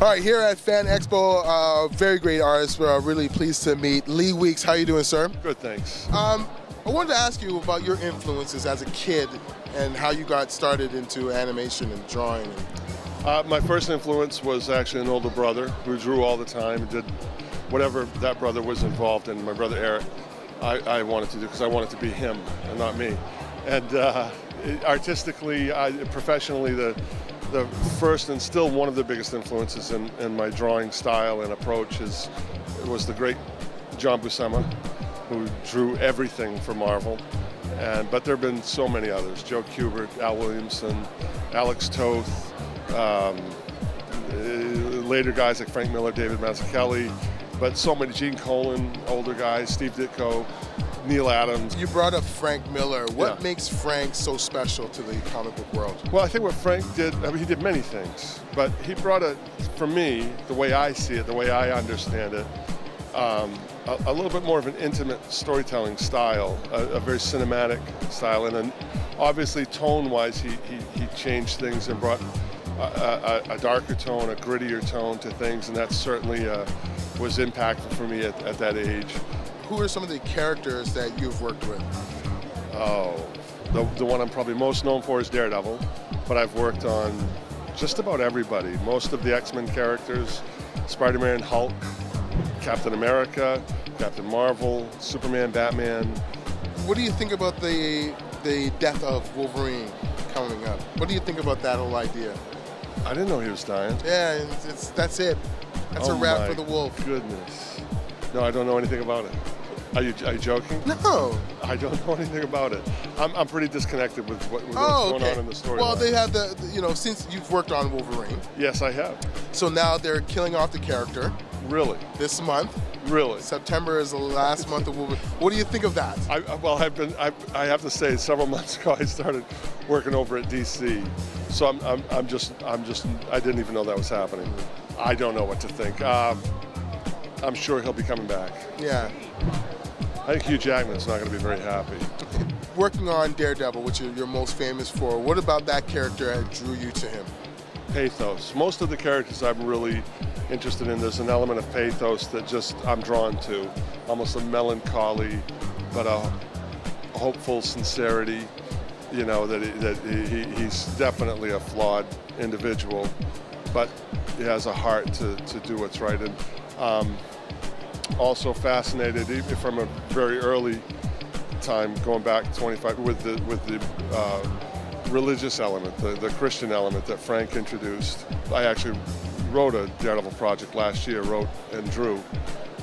All right, here at Fan Expo, very great artist. We're really pleased to meet Lee Weeks. How you doing, sir? Good, thanks. I wanted to ask you about your influences as a kid and how you got started into animation and drawing. My first influence was actually an older brother who drew all the time and did whatever that brother was involved in. My brother Eric, I wanted to do because I wanted to be him and not me. And artistically, professionally, the first and still one of the biggest influences in my drawing style and approach was the great John Buscema, who drew everything for Marvel. But there have been so many others: Joe Kubert, Al Williamson, Alex Toth, later guys like Frank Miller, David Mazzucchelli, but so many, Gene Colan, older guys, Steve Ditko, Neil Adams. You brought up Frank Miller. What makes Frank so special to the comic book world? Well, I think what Frank did, I mean, he did many things, but he brought for me, the way I see it, the way I understand it, a little bit more of an intimate storytelling style, a very cinematic style, and then obviously tone-wise, he changed things and brought a darker tone, a grittier tone to things, and that certainly was impactful for me at that age. Who are some of the characters that you've worked with? Oh, the one I'm probably most known for is Daredevil, but I've worked on just about everybody. Most of the X-Men characters, Spider-Man, Hulk, Captain America, Captain Marvel, Superman, Batman. What do you think about the death of Wolverine coming up? What do you think about that whole idea? I didn't know he was dying. Yeah, that's it. That's a wrap for the wolf. Goodness. No, I don't know anything about it. Are you joking? No. I don't know anything about it. I'm pretty disconnected with what's going on in the story. Well, they have since you've worked on Wolverine. Yes, I have. So now they're killing off the character. Really? This month. Really? September is the last month of Wolverine. What do you think of that? I have to say, several months ago I started working over at DC. So I didn't even know that was happening. I don't know what to think. I'm sure he'll be coming back. Yeah. I think Hugh Jackman's not going to be very happy. Working on Daredevil, which you're most famous for, what about that character drew you to him? Pathos. Most of the characters I'm really interested in, there's an element of pathos that I'm drawn to. Almost a melancholy, but a hopeful sincerity. You know, that he's definitely a flawed individual, but he has a heart to do what's right. And also fascinated, even from a very early time, going back 25, with the religious element, the Christian element that Frank introduced. I actually wrote a Daredevil project last year, wrote and drew,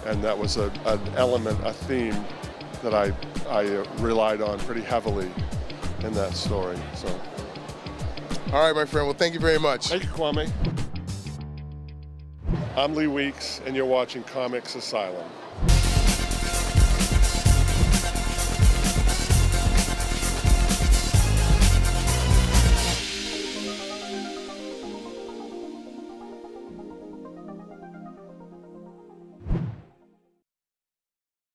and that was an element, a theme that I relied on pretty heavily in that story. So, all right, my friend. Well, thank you very much. Thank you, Kwame. I'm Lee Weeks, and you're watching Comics Asylum.